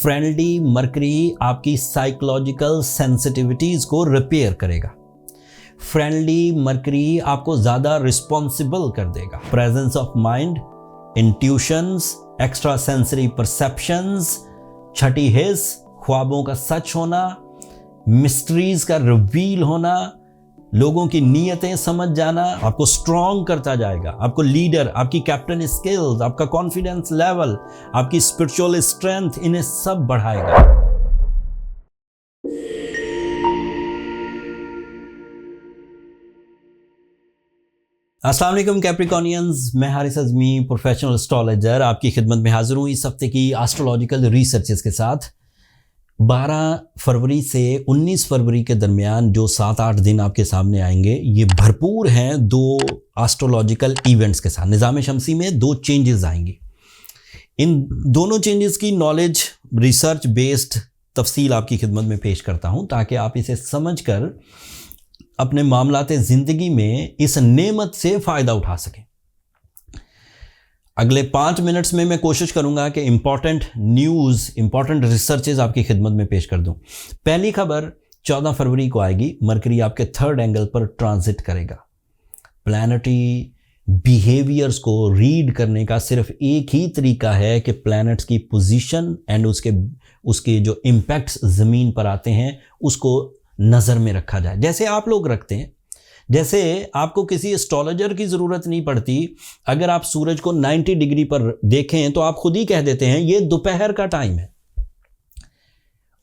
Friendly mercury आपकी psychological sensitivities को repair करेगा। फ्रेंडली मरकरी आपको ज़्यादा रिस्पॉन्सिबल कर देगा। Presence of mind, intuitions, extra sensory perceptions, छठी हिस्स, ख्वाबों का सच होना, मिस्ट्रीज का रिवील होना, लोगों की नीयतें समझ जाना आपको स्ट्रॉन्ग करता जाएगा। आपको लीडर, आपकी कैप्टन स्किल्स, आपका कॉन्फिडेंस लेवल, आपकी स्पिरिचुअल स्ट्रेंथ, इन्हें सब बढ़ाएगा। अस्सलाम वालेकुम कैप्रिकॉनियंस, मैं हारिस अज़मी, प्रोफेशनल एस्ट्रोलॉजर, आपकी खिदमत में हाजिर हूँ इस हफ्ते की एस्ट्रोलॉजिकल रिसर्चेस के साथ। 12 फरवरी से 19 फरवरी के दरमियान जो 7-8 दिन आपके सामने आएंगे, ये भरपूर हैं दो एस्ट्रोलॉजिकल इवेंट्स के साथ। निज़ाम शमसी में 2 चेंजेस आएंगी। इन दोनों चेंजेस की नॉलेज रिसर्च बेस्ड तफसील आपकी खिदमत में पेश करता हूँ, ताकि आप इसे समझकर अपने मामलाते ज़िंदगी में इस नेमत से फ़ायदा उठा सकें। अगले 5 मिनट्स में मैं कोशिश करूंगा कि इंपॉर्टेंट न्यूज़, इंपॉर्टेंट रिसर्चेज आपकी खिदमत में पेश कर दूं। पहली खबर 14 फरवरी को आएगी। मरकरी आपके 3rd एंगल पर ट्रांजिट करेगा। प्लैनेटरी बिहेवियर्स को रीड करने का सिर्फ एक ही तरीका है कि प्लैनेट्स की पोजीशन एंड उसके जो इम्पैक्ट्स ज़मीन पर आते हैं उसको नज़र में रखा जाए। जैसे आप लोग रखते हैं, जैसे आपको किसी एस्ट्रोलॉजर की ज़रूरत नहीं पड़ती। अगर आप सूरज को 90 डिग्री पर देखें तो आप खुद ही कह देते हैं ये दोपहर का टाइम है,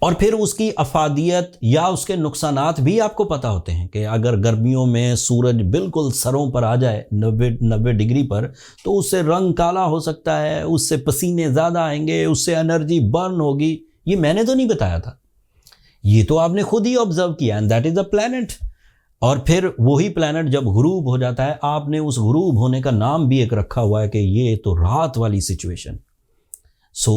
और फिर उसकी अफादियत या उसके नुकसानात भी आपको पता होते हैं कि अगर गर्मियों में सूरज बिल्कुल सरों पर आ जाए 90 डिग्री पर, तो उससे रंग काला हो सकता है, उससे पसीने ज़्यादा आएंगे, उससे एनर्जी बर्न होगी। ये मैंने तो नहीं बताया था, ये तो आपने खुद ही ऑब्जर्व किया, and that is a planet. और फिर वही प्लैनेट जब गुरूब हो जाता है, आपने उस गुरूब होने का नाम भी एक रखा हुआ है कि ये तो रात वाली सिचुएशन। सो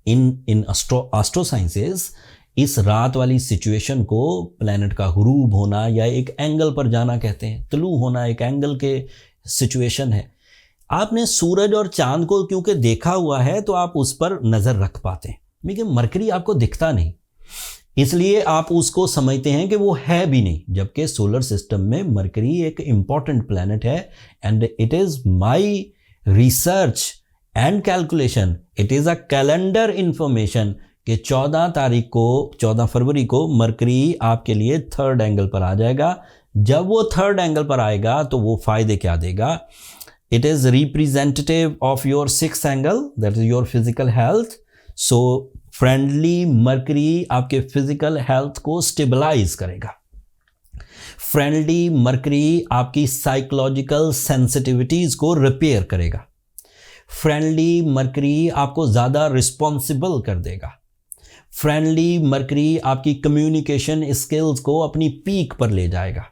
इन एस्ट्रो साइंसेस इस रात वाली सिचुएशन को प्लैनेट का गुरूब होना या एक एंगल पर जाना कहते हैं। तुलू होना एक एंगल के सिचुएशन है। आपने सूरज और चांद को क्योंकि देखा हुआ है तो आप उस पर नज़र रख पाते हैं, लेकिन मरकरी आपको दिखता नहीं, इसलिए आप उसको समझते हैं कि वो है भी नहीं, जबकि सोलर सिस्टम में मरकरी एक इम्पॉर्टेंट प्लैनेट है। And it is my research and calculation, it is a calendar information कि 14 फरवरी को मरकरी आपके लिए 3rd एंगल पर आ जाएगा। जब वो 3rd एंगल पर आएगा तो वो फ़ायदे क्या देगा? It is representative of your 6th angle, that is your physical health. So friendly mercury आपके फिजिकल हेल्थ को स्टेबलाइज करेगा। फ्रेंडली मरकरी आपकी साइकोलॉजिकल सेंसिटिविटीज़ को रिपेयर करेगा। फ्रेंडली मरकरी आपको ज़्यादा रिस्पॉन्सिबल कर देगा। फ्रेंडली मरकरी आपकी कम्युनिकेशन स्किल्स को अपनी पीक पर ले जाएगा।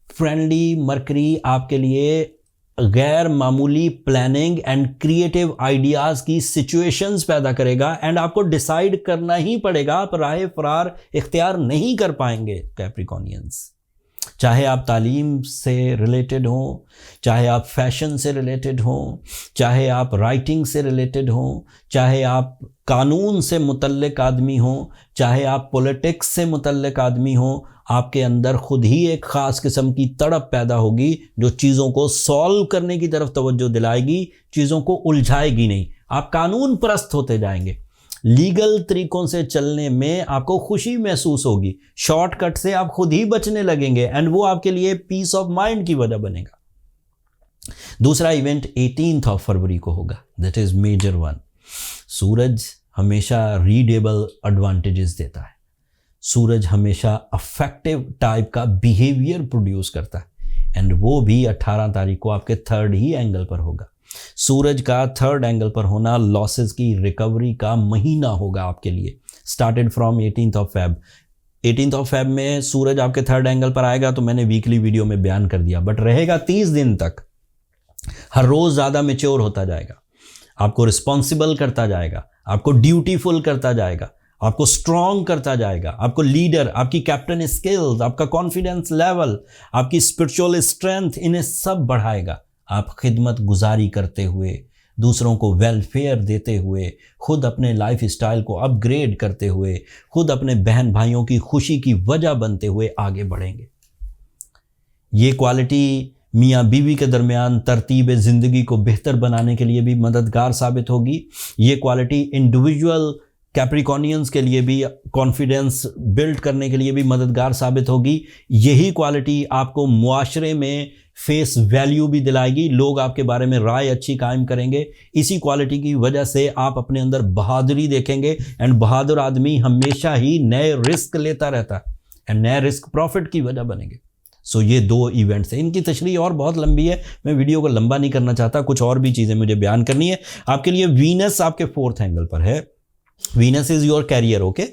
फ्रेंडली मरकरी आपके लिए गैर मामूली प्लानिंग एंड क्रिएटिव आइडियाज़ की सिचुएशंस पैदा करेगा, एंड आपको डिसाइड करना ही पड़ेगा, आप राह फरार इख्तियार नहीं कर पाएंगे कैप्रिकॉनियंस। चाहे आप तालीम से रिलेटेड हों, चाहे आप फैशन से रिलेटेड हों, चाहे आप राइटिंग से रिलेटेड हों, चाहे आप कानून से मुतल्लिक आदमी हों, चाहे आप पॉलिटिक्स से मुतल्लिक आदमी हों, आपके अंदर खुद ही एक ख़ास किस्म की तड़प पैदा होगी जो चीज़ों को सॉल्व करने की तरफ तवज्जो दिलाएगी, चीज़ों को उलझाएगी नहीं। आप कानून परस्त होते जाएंगे, लीगल तरीक़ों से चलने में आपको खुशी महसूस होगी, शॉर्टकट से आप खुद ही बचने लगेंगे, एंड वो आपके लिए पीस ऑफ माइंड की वजह बनेगा। दूसरा इवेंट 18 फरवरी को होगा, दैट इज़ मेजर 1। सूरज हमेशा रीडेबल एडवांटेजेस देता है। सूरज हमेशा अफेक्टिव टाइप का बिहेवियर प्रोड्यूस करता है, एंड वो भी 18 तारीख को आपके 3rd ही एंगल पर होगा। सूरज का 3rd एंगल पर होना लॉसेस की रिकवरी का महीना होगा आपके लिए, स्टार्टेड फ्रॉम 18 फेब में सूरज आपके 3rd एंगल पर आएगा। तो मैंने वीकली वीडियो में बयान कर दिया, बट रहेगा 30 दिन तक। हर रोज़ ज़्यादा मैच्योर होता जाएगा, आपको रिस्पॉन्सिबल करता जाएगा, आपको ड्यूटीफुल करता जाएगा, आपको स्ट्रॉन्ग करता जाएगा, आपको लीडर, आपकी कैप्टन स्किल्स, आपका कॉन्फिडेंस लेवल, आपकी स्पिरिचुअल स्ट्रेंथ, इन्हें सब बढ़ाएगा। आप खिदमत गुजारी करते हुए दूसरों को वेलफेयर देते हुए, खुद अपने लाइफ स्टाइल को अपग्रेड करते हुए, खुद अपने बहन भाइयों की खुशी की वजह बनते हुए आगे बढ़ेंगे। ये क्वालिटी मियाँ बीवी के दरमियान तरतीब ज़िंदगी को बेहतर बनाने के लिए भी मददगार साबित होगी। ये क्वालिटी इंडिविजुअल कैप्रिकॉनियंस के लिए भी कॉन्फिडेंस बिल्ड करने के लिए भी मददगार साबित होगी। यही क्वालिटी आपको मुआशरे में फेस वैल्यू भी दिलाएगी, लोग आपके बारे में राय अच्छी कायम करेंगे। इसी क्वालिटी की वजह से आप अपने अंदर बहादुरी देखेंगे, एंड बहादुर आदमी हमेशा ही नए रिस्क लेता रहता है, एंड नए रिस्क प्रॉफिट की वजह बनेंगे। सो ये दो इवेंट्स हैं, इनकी तशरीह और बहुत लंबी है, मैं वीडियो को लंबा नहीं करना चाहता, कुछ और भी चीज़ें मुझे बयान करनी है। आपके लिए वीनस आपके 4th एंगल पर है। Venus is your career, okay.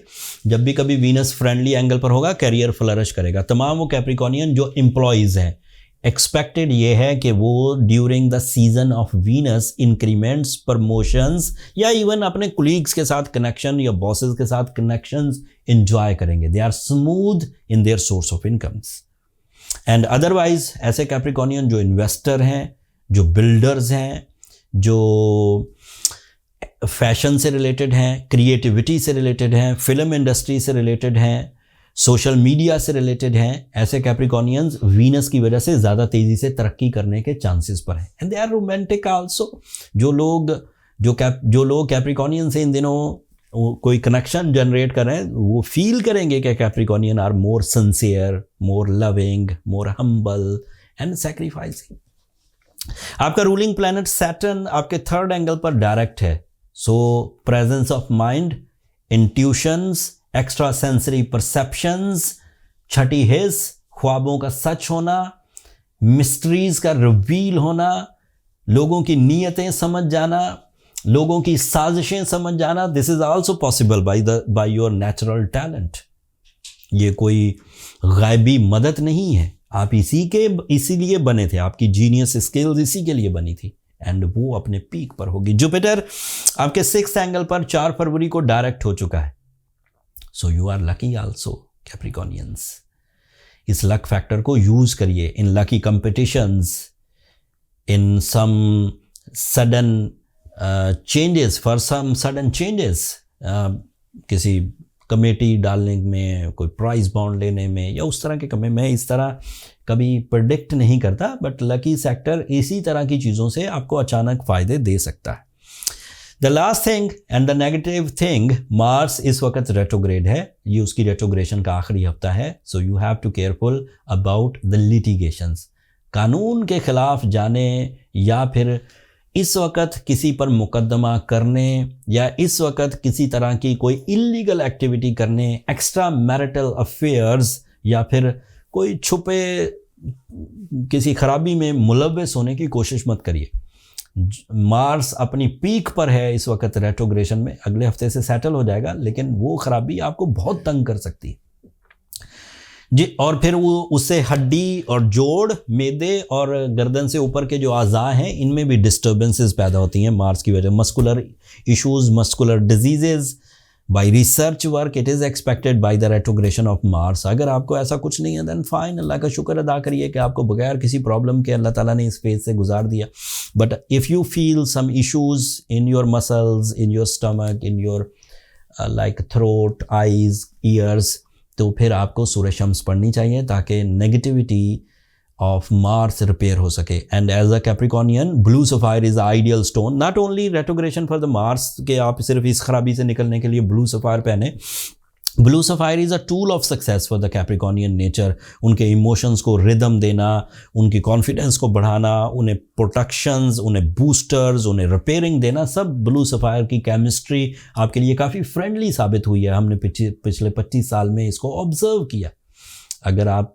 जब भी कभी वीनस फ्रेंडली एंगल पर होगा, कैरियर फ्लरिश करेगा। तमाम वो कैप्रिकॉनियन जो एम्प्लॉयज़ हैं, एक्सपेक्टेड ये है कि वो during the season of Venus increments, promotions या इवन अपने कुलीग्स के साथ कनेक्शन या बॉसेस के साथ कनेक्शंस एंजॉय करेंगे। They are smooth in their source of incomes. And otherwise ऐसे कैप्रिकॉनियन जो इन्वेस्टर हैं, जो बिल्डर्स हैं, जो फैशन से रिलेटेड हैं, क्रिएटिविटी से रिलेटेड हैं, फिल्म इंडस्ट्री से रिलेटेड हैं, सोशल मीडिया से रिलेटेड हैं, ऐसे कैप्रिकॉनियंस वीनस की वजह से ज़्यादा तेज़ी से तरक्की करने के चांसेस पर हैं। And they are romantic also. जो लोग कैप्रिकॉनियन से इन दिनों कोई कनेक्शन जनरेट कर रहे हैं, वो फील करेंगे कि Capricornian are more sincere, more loving, more humble and sacrificing. आपका रूलिंग प्लैनेट सैटर्न आपके 3rd एंगल पर डायरेक्ट है। So presence of mind, intuitions, extra sensory perceptions, छठी हिस्स, ख्वाबों का सच होना, मिस्ट्रीज का रिवील होना, लोगों की नीयतें समझ जाना, लोगों की साजिशें समझ जाना। This is also possible by your natural talent. ये कोई गायबी मदद नहीं है, आप इसीलिए बने थे, आपकी जीनियस स्किल्स इसी के लिए बनी थी, एंड वो अपने पीक पर होगी। जुपिटर आपके 6th एंगल पर 4 फरवरी को डायरेक्ट हो चुका है। So you are lucky also Capricornians. इस लक फैक्टर को यूज करिए in lucky competitions, in some sudden changes, for some sudden changes, किसी कमेटी डालने में, कोई प्राइज बॉन्ड लेने में, या उस तरह के कमे। मैं इस तरह कभी प्रेडिक्ट नहीं करता, बट लकी सेक्टर इसी तरह की चीज़ों से आपको अचानक फ़ायदे दे सकता है। The last thing and the negative thing, Mars इस वक्त रेट्रोग्रेड है, ये उसकी रेट्रोग्रेशन का आखिरी हफ्ता है। So you have to careful about the litigations. कानून के खिलाफ जाने, या फिर इस वक्त किसी पर मुकदमा करने, या इस वक्त किसी तरह की कोई इलीगल एक्टिविटी करने, एक्स्ट्रा मैरिटल अफेयर्स, या फिर कोई छुपे किसी खराबी में मुलव्वस होने की कोशिश मत करिए। मार्स अपनी पीक पर है इस वक्त रेट्रोग्रेशन में, अगले हफ्ते से सेटल हो जाएगा, लेकिन वो खराबी आपको बहुत तंग कर सकती है जी। और फिर वो उससे हड्डी और जोड़, मेदे और गर्दन से ऊपर के जो आज़ा हैं, इनमें भी डिस्टर्बेंसेस पैदा होती हैं मार्स की वजह। Muscular issues, muscular diseases, bye research work it is expected by the retrogression of Mars. अगर आपको ऐसा कुछ नहीं है, देन फाइन, अल्लाह का शुक्र अदा करिए कि आपको बगैर किसी प्रॉब्लम के अल्लाह ताला ने इस फेज से गुजार दिया। But if you feel some issues in your muscles, in your stomach, in your like throat, eyes, ears, तो फिर आपको सूरह शम्स पढ़नी चाहिए ताकि नेगेटिविटी ऑफ मार्स रिपेयर हो सके। And as a Capricornian, blue sapphire is ideal stone, not only retrogression for the Mars के आप सिर्फ इस खराबी से निकलने के लिए ब्लू सफायर पहने। Blue sapphire is a tool of success for the Capricornian nature. उनके इमोशंस को रिदम देना, उनकी कॉन्फिडेंस को बढ़ाना, उन्हें प्रोटेक्शंस, उन्हें बूस्टर्स, उन्हें रिपेयरिंग देना, सब ब्लू सफायर की केमिस्ट्री आपके लिए काफ़ी फ्रेंडली साबित हुई है। हमने पिछले 25 साल में इसको ऑब्जर्व किया। अगर आप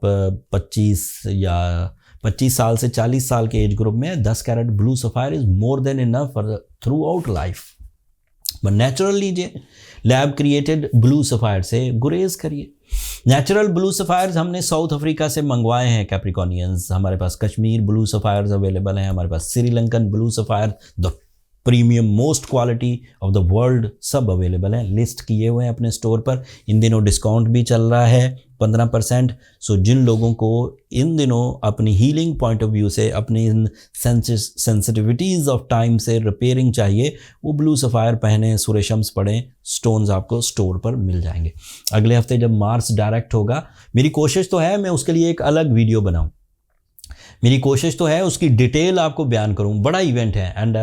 25 साल से 40 साल के एज ग्रुप में 10 carat blue sapphire is more than enough for throughout life. But natural लीजिए, लैब क्रिएटेड ब्लू सफायर से गुरेज करिए। नेचुरल ब्लू सफायर्स हमने साउथ अफ्रीका से मंगवाए हैं कैप्रिकॉनियंस। हमारे पास कश्मीर ब्लू सफायर्स अवेलेबल हैं, हमारे पास Sri Lankan blue sapphire, the premium most quality of the world, सब अवेलेबल हैं, लिस्ट किए हुए हैं अपने स्टोर पर। इन दिनों डिस्काउंट भी चल रहा है, 15%। सो जिन लोगों को इन दिनों अपनी हीलिंग पॉइंट ऑफ व्यू से, अपनी इन सेंसिटिविटीज़ ऑफ टाइम से रिपेयरिंग चाहिए, वो ब्लू सफ़ायर पहने, सूर्य शम्स पढ़ें, स्टोन्स आपको स्टोर पर मिल जाएंगे। अगले हफ्ते जब मार्स डायरेक्ट होगा, मेरी कोशिश तो है मैं उसके लिए एक अलग वीडियो बनाऊं, मेरी कोशिश तो है उसकी डिटेल आपको बयान करूं। बड़ा इवेंट है एंड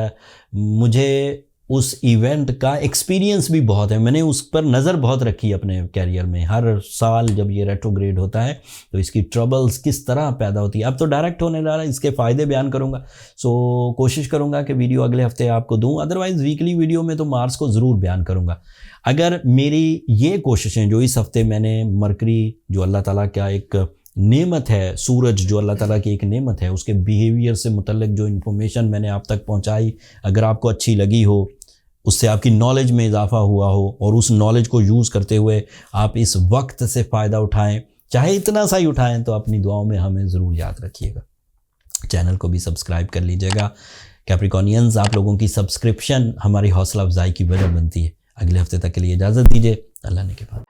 मुझे उस इवेंट का एक्सपीरियंस भी बहुत है, मैंने उस पर नज़र बहुत रखी है अपने कैरियर में। हर साल जब ये रेट्रोग्रेड होता है तो इसकी ट्रबल्स किस तरह पैदा होती है। अब तो डायरेक्ट होने जा रहा है, इसके फ़ायदे बयान करूँगा। सो कोशिश करूँगा कि वीडियो अगले हफ्ते आपको दूँ, अदरवाइज़ वीकली वीडियो में तो मार्स को ज़रूर बयान करूँगा। अगर मेरी ये कोशिशें जो इस हफ्ते मैंने मरकरी जो अल्लाह ताला का एक नेमत है, सूरज जो अल्लाह ताला की एक नेमत है, उसके बिहेवियर से मुतल्लिक जो इन्फॉर्मेशन मैंने आप तक पहुंचाई, अगर आपको अच्छी लगी हो, उससे आपकी नॉलेज में इजाफा हुआ हो और उस नॉलेज को यूज़ करते हुए आप इस वक्त से फ़ायदा उठाएं, चाहे इतना सा ही उठाएं, तो अपनी दुआओं में हमें ज़रूर याद रखिएगा। चैनल को भी सब्सक्राइब कर लीजिएगा। कैप्रिकॉनियंस, आप लोगों की सब्सक्रिप्शन हमारी हौसला अफजाई की वजह बनती है। अगले हफ्ते तक के लिए इजाज़त दीजिए। अल्लाह ने के बाद।